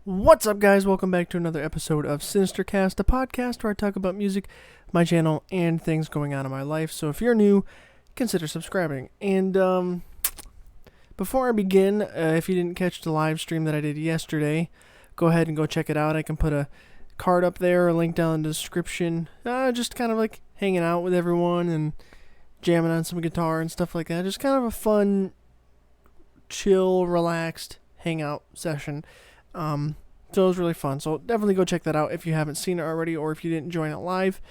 What's up, guys? Welcome back to another episode of Sinister-Cast, a podcast where I talk about music, my channel, and things going on in my life. So if you're new, consider subscribing. And before I begin, if you didn't catch the live stream that I did yesterday, go ahead and go check it out. I can put a card up there, a link down in the description. Just kind of like hanging out with everyone and jamming on some guitar and stuff like that. Just kind of a fun, chill, relaxed hangout session. So it was really fun. So definitely go check that out if you haven't seen it already, or if you didn't join it live.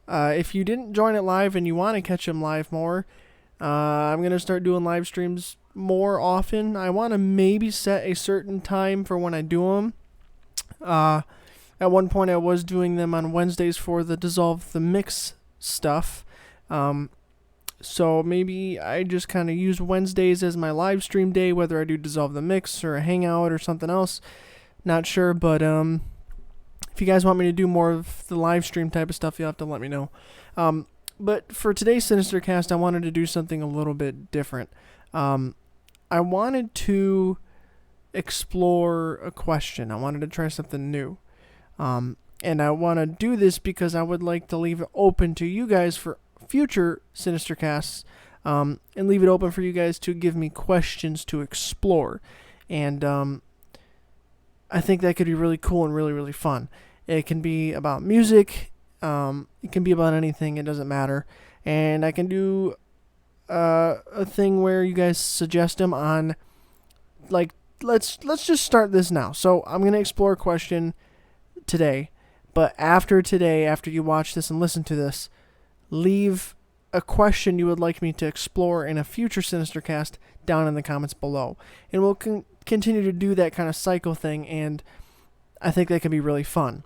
If you didn't join it live and you want to catch them live more, I'm going to start doing live streams more often. I want to maybe set a certain time for when I do them. At one point I was doing them on Wednesdays for the Dissolve the Mix stuff. So maybe I just kind of use Wednesdays as my live stream day, whether I do Dissolve the Mix or a hangout or something else. Not sure, but if you guys want me to do more of the live stream type of stuff, you'll have to let me know. But for today's Sinister-Cast, I wanted to do something a little bit different. I wanted to explore a question. I wanted to try something new. And I want to do this because I would like to leave it open to you guys for future Sinister-Casts, and leave it open for you guys to give me questions to explore. And I think that could be really cool and really, really fun. It can be about music. It can be about anything. It doesn't matter. And I can do a thing where you guys suggest them on, like, let's just start this now. So I'm going to explore a question today. But after today, after you watch this and listen to this, leave a question you would like me to explore in a future Sinister-Cast down in the comments below. And we'll continue to do that kind of cycle thing, and I think that can be really fun.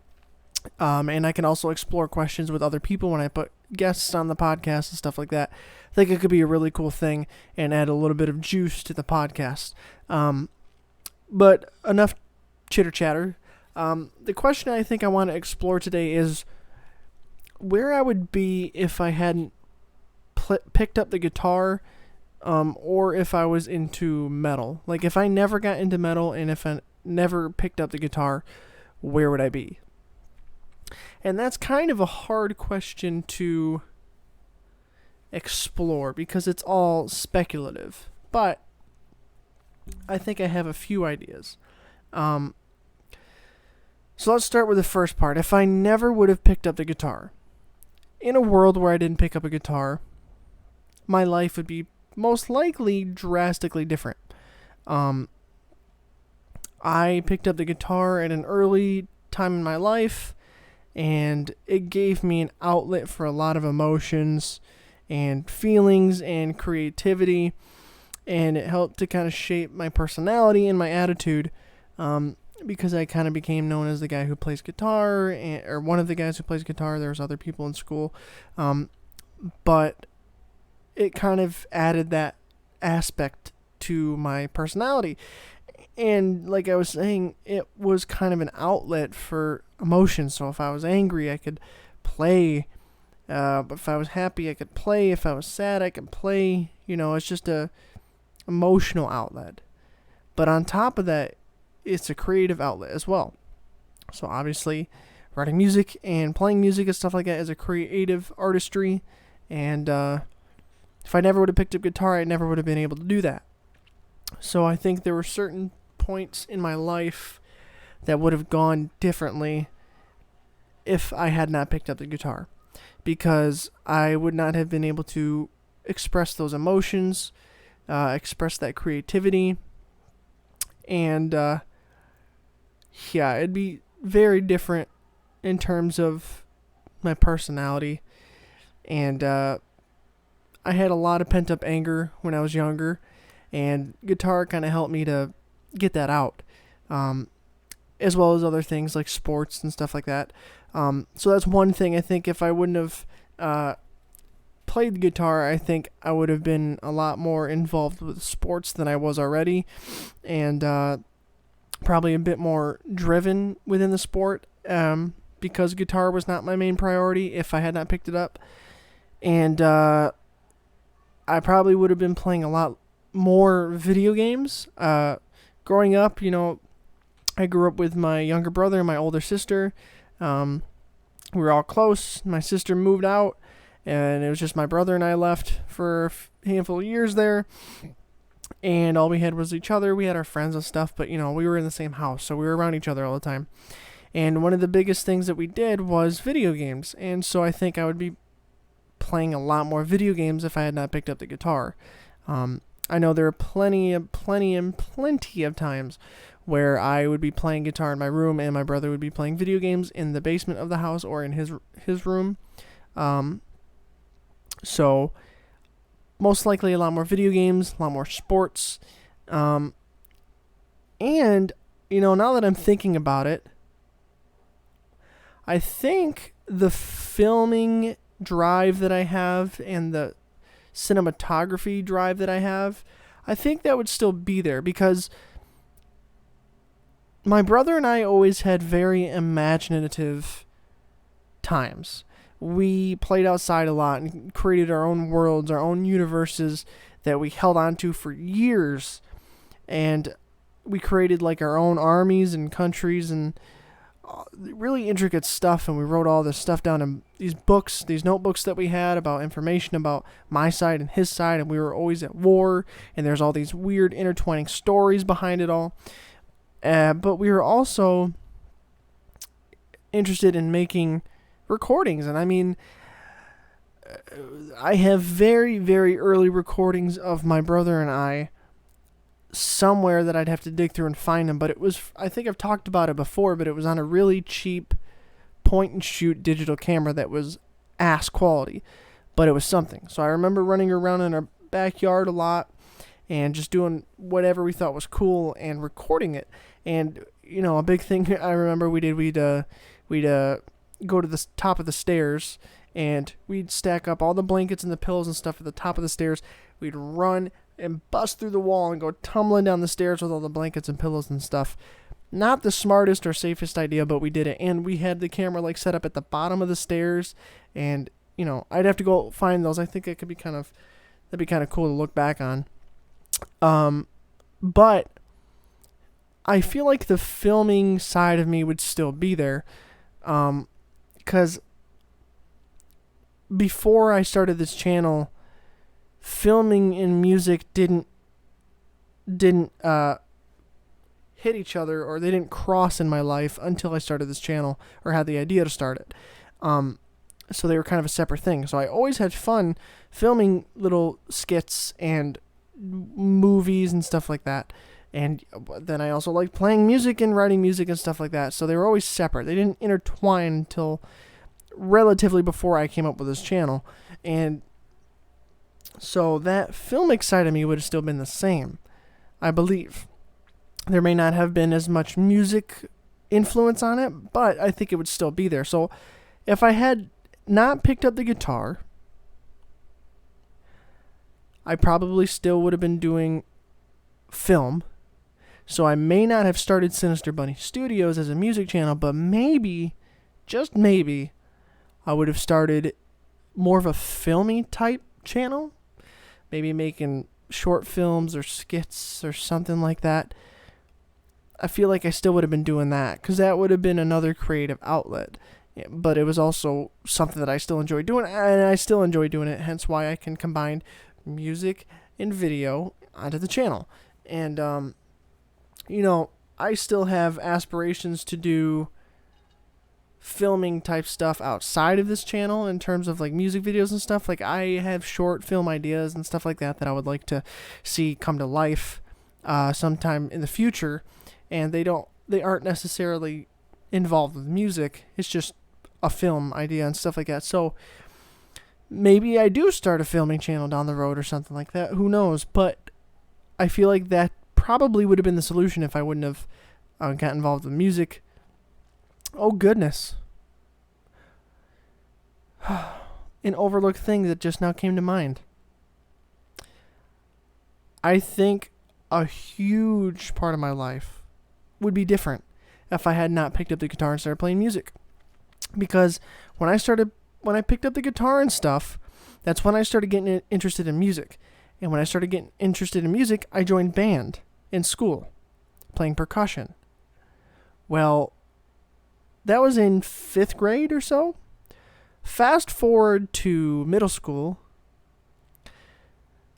And I can also explore questions with other people when I put guests on the podcast and stuff like that. I think it could be a really cool thing and add a little bit of juice to the podcast. But enough chitter-chatter. The question I think I want to explore today is where I would be if I hadn't picked up the guitar, or if I was into metal. Like, if I never got into metal and if I never picked up the guitar, where would I be? And that's kind of a hard question to explore because it's all speculative. But I think I have a few ideas. So let's start with the first part. If I never would have picked up the guitar, in a world where I didn't pick up a guitar, my life would be most likely drastically different. I picked up the guitar at an early time in my life, and it gave me an outlet for a lot of emotions and feelings and creativity, and it helped to kind of shape my personality and my attitude, because I kind of became known as the guy who plays guitar, or one of the guys who plays guitar. There was other people in school, but it kind of added that aspect to my personality. And like I was saying, it was kind of an outlet for emotion. So if I was angry, I could play. If I was happy, I could play. If I was sad, I could play. It's just a emotional outlet. But on top of that, it's a creative outlet as well. So obviously, writing music and playing music and stuff like that is a creative artistry. And if I never would have picked up guitar, I never would have been able to do that. So I think there were certain points in my life that would have gone differently if I had not picked up the guitar, because I would not have been able to express those emotions, express that creativity, and it'd be very different in terms of my personality. And I had a lot of pent-up anger when I was younger, and guitar kind of helped me to get that out, as well as other things like sports and stuff like that. So that's one thing. I think if I wouldn't have played the guitar, I think I would have been a lot more involved with sports than I was already, and probably a bit more driven within the sport, because guitar was not my main priority if I had not picked it up. And I probably would have been playing a lot more video games. Growing up, I grew up with my younger brother and my older sister. We were all close. My sister moved out, and it was just my brother and I left for a handful of years there. And all we had was each other. We had our friends and stuff, but we were in the same house, so we were around each other all the time. And one of the biggest things that we did was video games. And so I think I would be playing a lot more video games if I had not picked up the guitar. I know there are plenty of times where I would be playing guitar in my room and my brother would be playing video games in the basement of the house or in his room. So most likely a lot more video games, a lot more sports. And, now that I'm thinking about it, I think the filming drive that I have and the cinematography drive that I have, I think that would still be there because my brother and I always had very imaginative times. We played outside a lot and created our own worlds, our own universes that we held on to for years. And we created like our own armies and countries and really intricate stuff, and we wrote all this stuff down in these books, these notebooks that we had about information about my side and his side, and we were always at war, and there's all these weird intertwining stories behind it all. But we were also interested in making recordings, and I mean, I have very, very early recordings of my brother and I somewhere that I'd have to dig through and find them, but it was, I think I've talked about it before, but it was on a really cheap point and shoot digital camera that was ass quality, but it was something. So I remember running around in our backyard a lot and just doing whatever we thought was cool and recording it. And a big thing I remember we'd go to the top of the stairs and we'd stack up all the blankets and the pillows and stuff at the top of the stairs. We'd run and bust through the wall and go tumbling down the stairs with all the blankets and pillows and stuff. Not the smartest or safest idea, but we did it. And we had the camera set up at the bottom of the stairs, and I'd have to go find those. I think that'd be kind of cool to look back on. But I feel like the filming side of me would still be there, because before I started this channel, filming and music didn't hit each other, or they didn't cross in my life until I started this channel or had the idea to start it. So they were kind of a separate thing. So I always had fun filming little skits and movies and stuff like that. And then I also liked playing music and writing music and stuff like that. So they were always separate. They didn't intertwine until relatively before I came up with this channel. And so that filmic side of me would have still been the same, I believe. There may not have been as much music influence on it, but I think it would still be there. So if I had not picked up the guitar, I probably still would have been doing film. So I may not have started Sinister Bunny Studios as a music channel, but maybe, just maybe, I would have started more of a filmy type channel. Maybe making short films or skits or something like that. I feel like I still would have been doing that, because that would have been another creative outlet. But it was also something that I still enjoy doing, and I still enjoy doing it, hence why I can combine music and video onto the channel. And, I still have aspirations to do filming type stuff outside of this channel in terms of music videos and stuff. I have short film ideas and stuff like that I would like to see come to life sometime in the future, and they aren't necessarily involved with music. It's just a film idea and stuff like that. So maybe I do start a filming channel down the road or something like that. Who knows? But I feel like that probably would have been the solution if I wouldn't have got involved with music. Oh, goodness. An overlooked thing that just now came to mind. I think a huge part of my life would be different if I had not picked up the guitar and started playing music. Because when I picked up the guitar and stuff, that's when I started getting interested in music. And when I started getting interested in music, I joined band in school, playing percussion. Well, that was in 5th grade or so. Fast forward to middle school.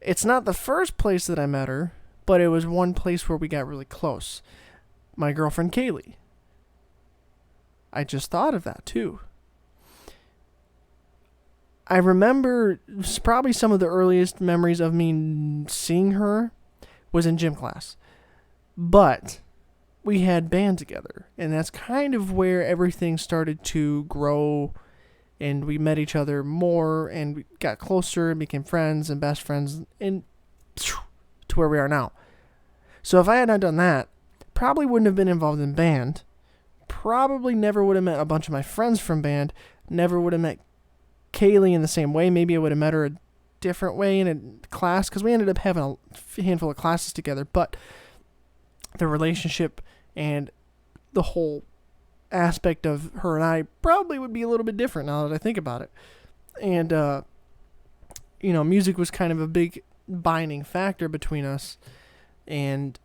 It's not the first place that I met her, but it was one place where we got really close. My girlfriend Kaylee. I just thought of that too. I remember probably some of the earliest memories of me seeing her was in gym class. But we had band together, and that's kind of where everything started to grow, and we met each other more, and we got closer and became friends and best friends, and to where we are now. So if I had not done that, probably wouldn't have been involved in band, probably never would have met a bunch of my friends from band, never would have met Kaylee in the same way. Maybe I would have met her a different way in a class, because we ended up having a handful of classes together, but the relationship and the whole aspect of her and I probably would be a little bit different now that I think about it. And, music was kind of a big binding factor between us. And,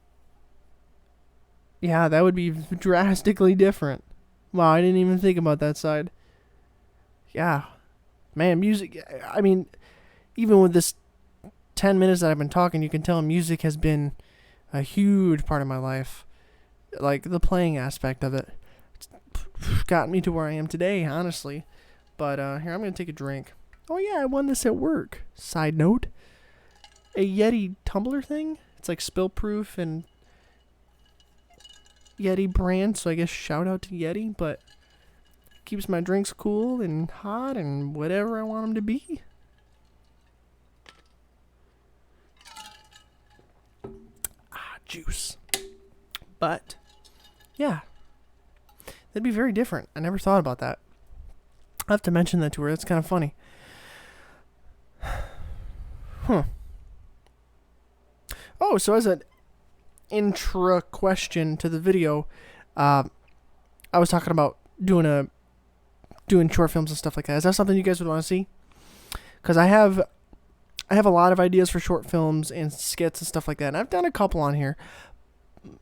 yeah, that would be drastically different. Wow, I didn't even think about that side. Yeah. Man, music, I mean, even with this 10 minutes that I've been talking, you can tell music has been a huge part of my life. Like, the playing aspect of it. It's got me to where I am today, honestly. But, here, I'm going to take a drink. Oh, yeah, I won this at work. Side note. A Yeti tumbler thing. It's like spill proof and Yeti brand, so I guess shout out to Yeti, but keeps my drinks cool and hot and whatever I want them to be. Juice. But, yeah. That'd be very different. I never thought about that. I have to mention that to her. That's kind of funny. Oh, so as an intra question to the video, I was talking about doing short films and stuff like that. Is that something you guys would want to see? Because I have a lot of ideas for short films and skits and stuff like that, and I've done a couple on here,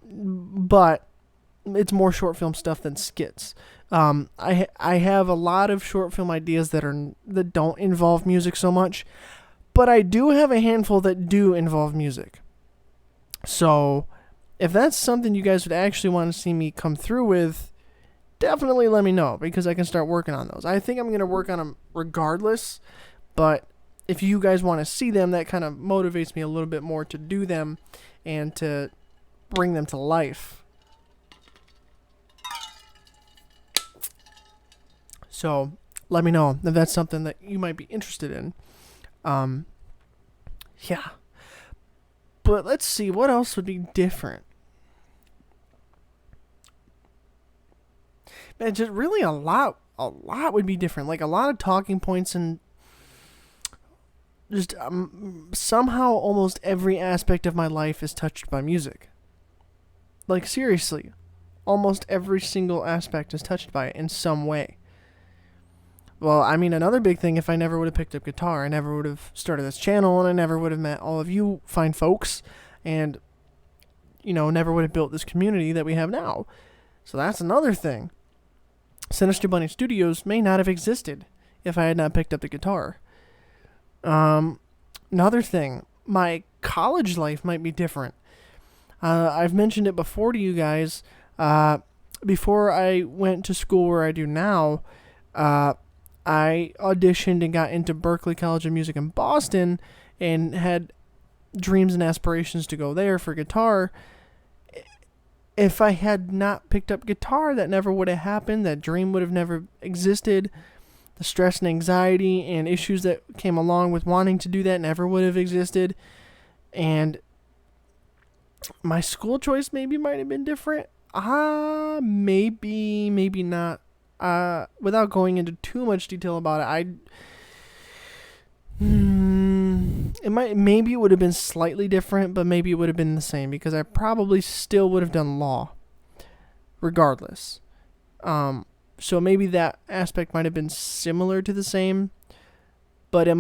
but it's more short film stuff than skits. I have a lot of short film ideas that don't involve music so much, but I do have a handful that do involve music. So if that's something you guys would actually want to see me come through with, definitely let me know, because I can start working on those. I think I'm going to work on them regardless, but if you guys want to see them, that kind of motivates me a little bit more to do them and to bring them to life. So let me know if that's something that you might be interested in. Yeah. But let's see, what else would be different? Man, just really a lot would be different. Like a lot of talking points, and just somehow almost every aspect of my life is touched by music. Like seriously, almost every single aspect is touched by it in some way. Well, I mean, another big thing, if I never would have picked up guitar, I never would have started this channel, and I never would have met all of you fine folks, and, never would have built this community that we have now. So that's another thing. Sinister Bunny Studios may not have existed if I had not picked up the guitar. Another thing, my college life might be different. I've mentioned it before to you guys. Before I went to school where I do now, I auditioned and got into Berklee College of Music in Boston and had dreams and aspirations to go there for guitar. If I had not picked up guitar, that never would have happened. That dream would have never existed. The stress and anxiety and issues that came along with wanting to do that never would have existed. And my school choice maybe might have been different. Maybe not. Without going into too much detail about it, maybe it would have been slightly different, but maybe it would have been the same, because I probably still would have done law, regardless. So maybe that aspect might have been similar to the same, but it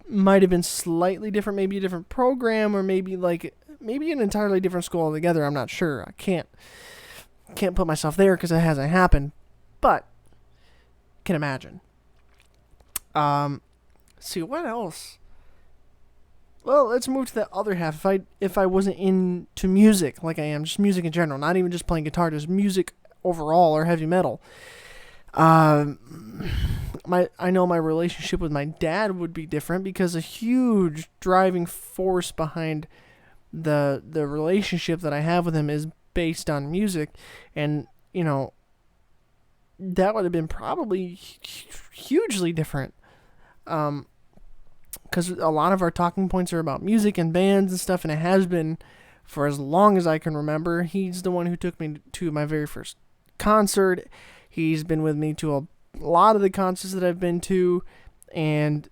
might have been slightly different, maybe a different program, or maybe an entirely different school altogether. I'm not sure. I can't can't put myself there because it hasn't happened, but can imagine. See what else? Well, let's move to the other half. If I wasn't into music like I am, just music in general, not even just playing guitar, just music overall or heavy metal. I know my relationship with my dad would be different because a huge driving force behind the relationship that I have with him is based on music, and that would have been probably hugely different. Because a lot of our talking points are about music and bands and stuff, and it has been for as long as I can remember. He's the one who took me to my very first concert. He's been with me to a lot of the concerts that I've been to, and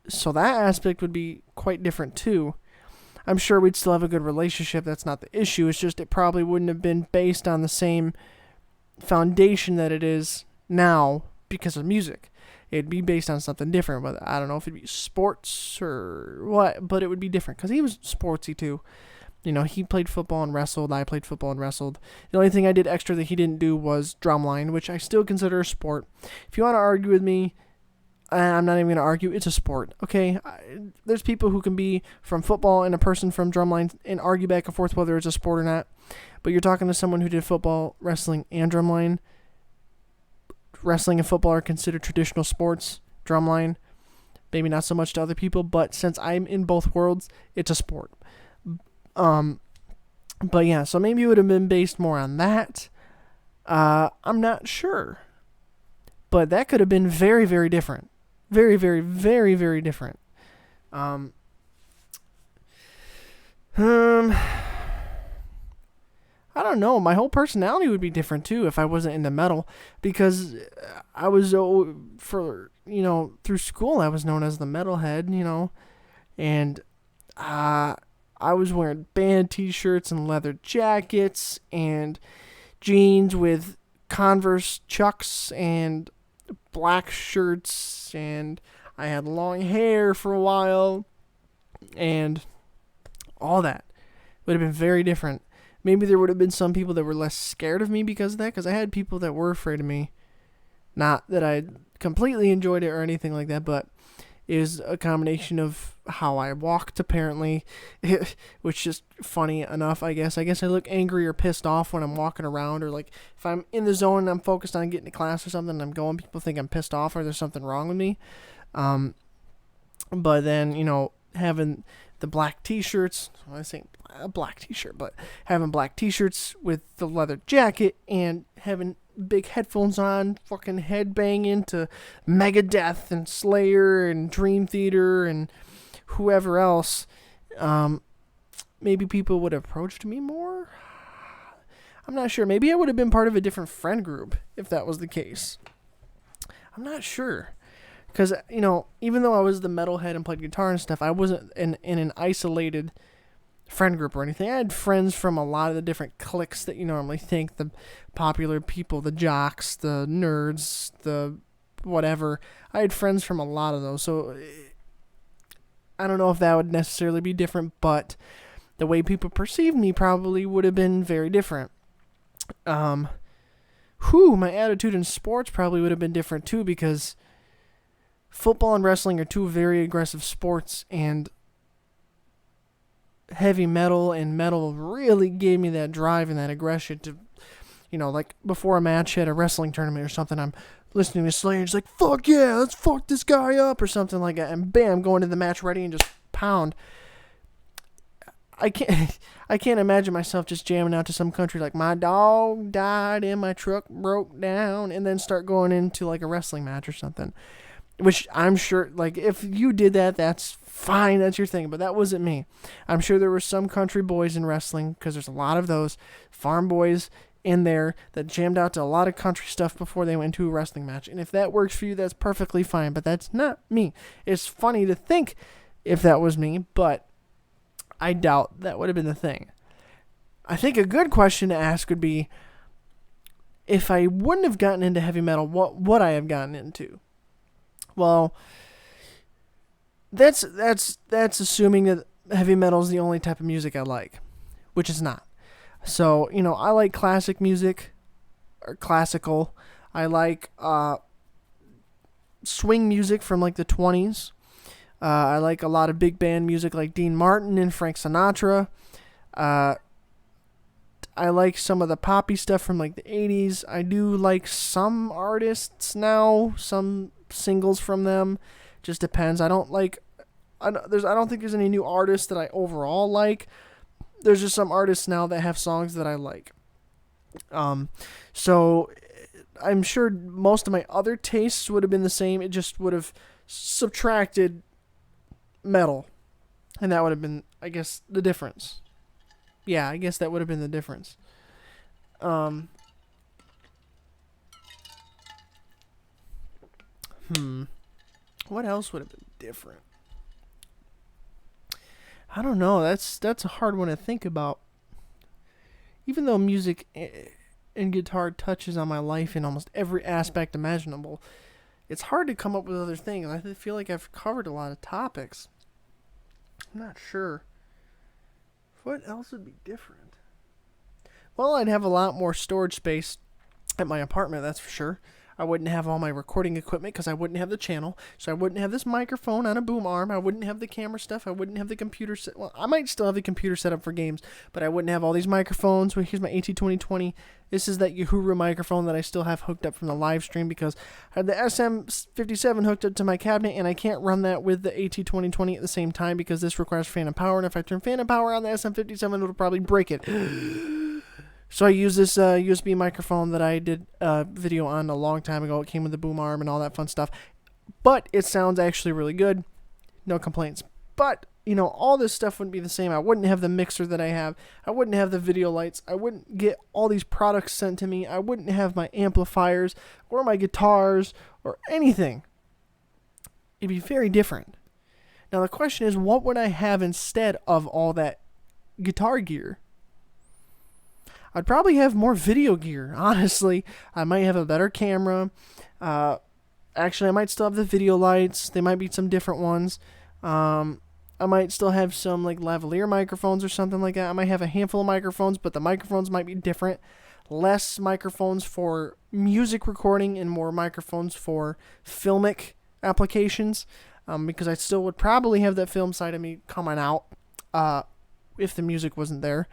so that aspect would be quite different too. I'm sure we'd still have a good relationship. That's not the issue. It's just it probably wouldn't have been based on the same foundation that it is now because of music. It'd be based on something different, but I don't know if it'd be sports or what, but it would be different because he was sportsy too. He played football and wrestled. I played football and wrestled. The only thing I did extra that he didn't do was drumline, which I still consider a sport. If you want to argue with me, I'm not even going to argue. It's a sport, okay? There's people who can be from football and a person from drumline and argue back and forth whether it's a sport or not. But you're talking to someone who did football, wrestling, and drumline. Wrestling and football are considered traditional sports. Drumline, maybe not so much to other people, but since I'm in both worlds, it's a sport. But yeah, so maybe it would have been based more on that. I'm not sure. But that could have been very, very different. Very, very, very, very different. I don't know. My whole personality would be different too if I wasn't into metal, because I was through school I was known as the metalhead, and I was wearing band t-shirts and leather jackets and jeans with Converse Chucks and black shirts, and I had long hair for a while, and all that would have been very different. Maybe there would have been some people that were less scared of me because of that, because I had people that were afraid of me. Not that I completely enjoyed it or anything like that, but it was a combination of how I walked, apparently, which is funny enough, I guess. I guess I look angry or pissed off when I'm walking around, or like if I'm in the zone and I'm focused on getting to class or something and I'm going, people think I'm pissed off or there's something wrong with me. But then, having the black t-shirts, I say a black t-shirt, but having black t-shirts with the leather jacket and having big headphones on, fucking headbanging to Megadeth and Slayer and Dream Theater and whoever else, maybe people would have approached me more. I'm not sure. Maybe I would have been part of a different friend group if that was the case. I'm not sure. Because, even though I was the metalhead and played guitar and stuff, I wasn't in an isolated friend group or anything. I had friends from a lot of the different cliques that you normally think, the popular people, the jocks, the nerds, the whatever. I had friends from a lot of those, so I don't know if that would necessarily be different, but the way people perceived me probably would have been very different. My attitude in sports probably would have been different too, because football and wrestling are two very aggressive sports, and heavy metal and metal really gave me that drive and that aggression to, like before a match at a wrestling tournament or something, I'm listening to Slayer, it's like, fuck yeah, let's fuck this guy up or something like that, and bam, going to the match ready and just pound. I can't imagine myself just jamming out to some country like My Dog Died and My Truck Broke Down and then start going into like a wrestling match or something. Which I'm sure, like, if you did that, that's fine, that's your thing, but that wasn't me. I'm sure there were some country boys in wrestling, because there's a lot of those farm boys in there that jammed out to a lot of country stuff before they went to a wrestling match. And if that works for you, that's perfectly fine, but that's not me. It's funny to think if that was me, but I doubt that would have been the thing. I think a good question to ask would be, if I wouldn't have gotten into heavy metal, what would I have gotten into? Well, that's assuming that heavy metal is the only type of music I like, which it's not. So, I like classic music, or classical. I like swing music from like the 20s. I like a lot of big band music like Dean Martin and Frank Sinatra. Uh, I like some of the poppy stuff from like the 80s. I do like some artists now, some singles from them. Just depends. I don't think there's any new artists that I overall like. There's just some artists now that have songs that I like. So I'm sure most of my other tastes would have been the same. It just would have subtracted metal, and that would have been, I guess, the difference. Yeah, I guess that would have been the difference. Um, what else would have been different? I don't know. That's a hard one to think about. Even though music and guitar touches on my life in almost every aspect imaginable, it's hard to come up with other things. I feel like I've covered a lot of topics. I'm not sure. What else would be different? Well, I'd have a lot more storage space at my apartment, that's for sure. I wouldn't have all my recording equipment because I wouldn't have the channel. So I wouldn't have this microphone on a boom arm. I wouldn't have the camera stuff. I wouldn't have the computer set. Well, I might still have the computer set up for games, but I wouldn't have all these microphones. Well, here's my AT2020. This is that Uhuru microphone that I still have hooked up from the live stream because I had the SM57 hooked up to my cabinet, and I can't run that with the AT2020 at the same time because this requires phantom power, and if I turn phantom power on the SM57, it'll probably break it. So I use this USB microphone that I did a video on a long time ago. It came with the boom arm and all that fun stuff. But it sounds actually really good. No complaints. But, all this stuff wouldn't be the same. I wouldn't have the mixer that I have. I wouldn't have the video lights. I wouldn't get all these products sent to me. I wouldn't have my amplifiers or my guitars or anything. It'd be very different. Now the question is, what would I have instead of all that guitar gear? I'd probably have more video gear, honestly. I might have a better camera. Actually, I might still have the video lights. They might be some different ones. I might still have some like lavalier microphones or something like that. I might have a handful of microphones, but the microphones might be different. Less microphones for music recording and more microphones for filmic applications. Because I still would probably have that film side of me coming out if the music wasn't there.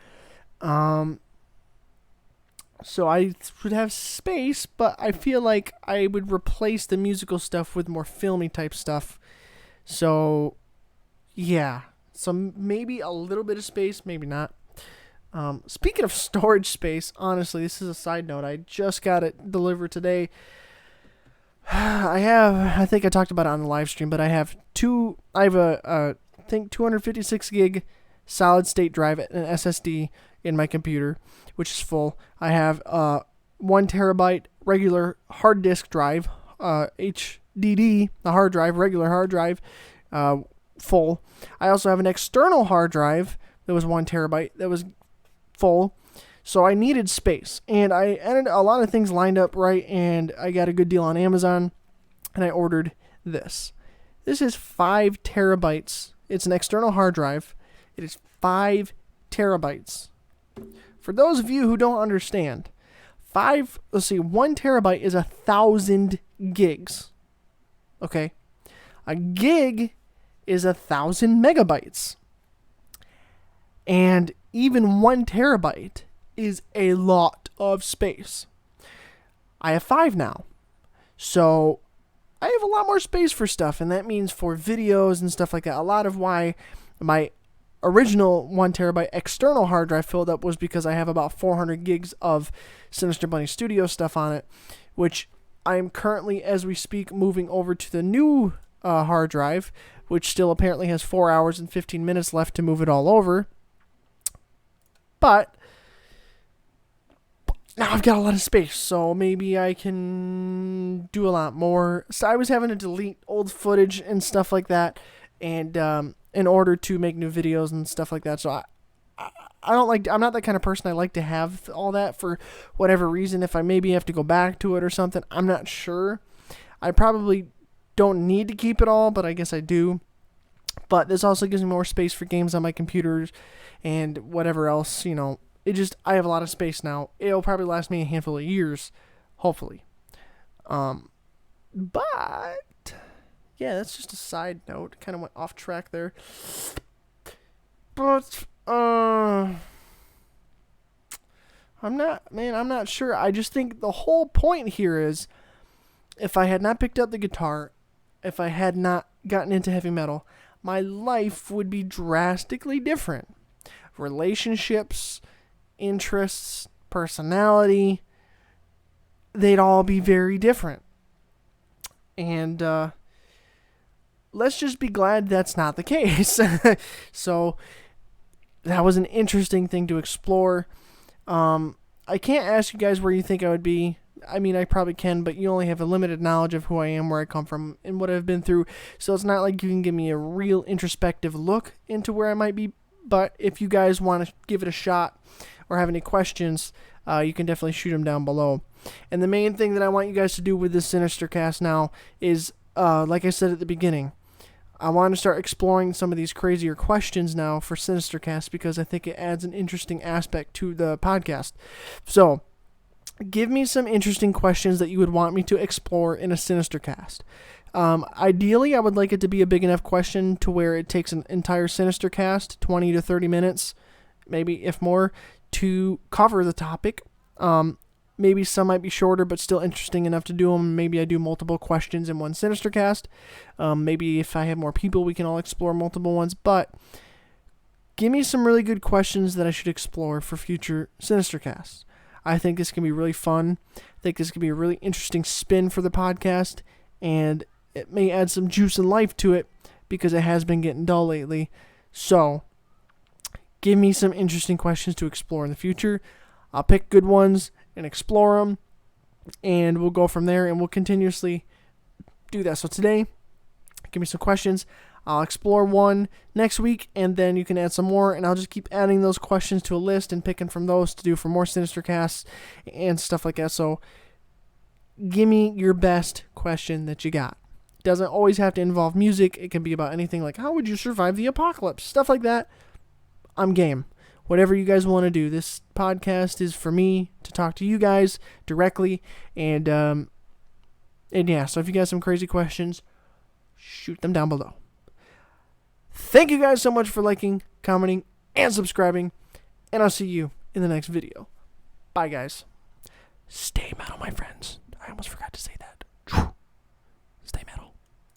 So I would have space, but I feel like I would replace the musical stuff with more filmy type stuff. So, yeah. So maybe a little bit of space, maybe not. Speaking of storage space, honestly, this is a side note. I just got it delivered today. I think I talked about it on the live stream, but I have I think 256 gig solid state drive and an SSD in my computer, which is full. I have 1 terabyte regular hard disk drive, HDD, the hard drive, regular hard drive, full. I also have an external hard drive that was 1 terabyte that was full. So I needed space, and I ended a lot of things lined up right, and I got a good deal on Amazon, and I ordered this. This is 5 terabytes. It's an external hard drive. It is 5 terabytes. For those of you who don't understand, 1 terabyte is 1,000 gigs. Okay? A gig is 1,000 megabytes. And even 1 terabyte is a lot of space. I have 5 now. So I have a lot more space for stuff, and that means for videos and stuff like that. A lot of why my original 1 terabyte external hard drive filled up was because I have about 400 gigs of Sinister Bunny Studio stuff on it, which I am currently, as we speak, moving over to the new hard drive, which still apparently has 4 hours and 15 minutes left to move it all over. But now I've got a lot of space, so maybe I can do a lot more. So I was having to delete old footage and stuff like that, and in order to make new videos and stuff like that. So I'm not that kind of person. I like to have all that for whatever reason. If I maybe have to go back to it or something, I'm not sure. I probably don't need to keep it all, but I guess I do. But this also gives me more space for games on my computers and whatever else, I have a lot of space now. It'll probably last me a handful of years, hopefully. But yeah, that's just a side note. Kind of went off track there. But I'm not sure. I just think the whole point here is, if I had not picked up the guitar, if I had not gotten into heavy metal, my life would be drastically different. Relationships, interests, personality, they'd all be very different. And let's just be glad that's not the case. So that was an interesting thing to explore. I can't ask you guys where you think I would be. I mean, I probably can, but you only have a limited knowledge of who I am, where I come from, and what I've been through. So it's not like you can give me a real introspective look into where I might be. But if you guys want to give it a shot or have any questions, you can definitely shoot them down below. And the main thing that I want you guys to do with this Sinister-Cast now is, like I said at the beginning, I want to start exploring some of these crazier questions now for Sinister-Cast, because I think it adds an interesting aspect to the podcast. So give me some interesting questions that you would want me to explore in a Sinister-Cast. Ideally, I would like it to be a big enough question to where it takes an entire Sinister-Cast, 20 to 30 minutes, maybe if more, to cover the topic. Maybe some might be shorter, but still interesting enough to do them. Maybe I do multiple questions in one Sinister-Cast. Maybe if I have more people, we can all explore multiple ones. But give me some really good questions that I should explore for future Sinister-Casts. I think this can be really fun. I think this can be a really interesting spin for the podcast, and it may add some juice and life to it, because it has been getting dull lately. So give me some interesting questions to explore in the future. I'll pick good ones and explore them, and we'll go from there, and we'll continuously do that. So today, give me some questions. I'll explore one next week, and then you can add some more, and I'll just keep adding those questions to a list and picking from those to do for more Sinister-Casts and stuff like that. So give me your best question that you got. It doesn't always have to involve music. It can be about anything, like how would you survive the apocalypse? Stuff like that. I'm game. Whatever you guys want to do. This podcast is for me to talk to you guys directly, and yeah, so if you got some crazy questions, shoot them down below. Thank you guys so much for liking, commenting, and subscribing, and I'll see you in the next video. Bye, guys. Stay metal, my friends. I almost forgot to say that.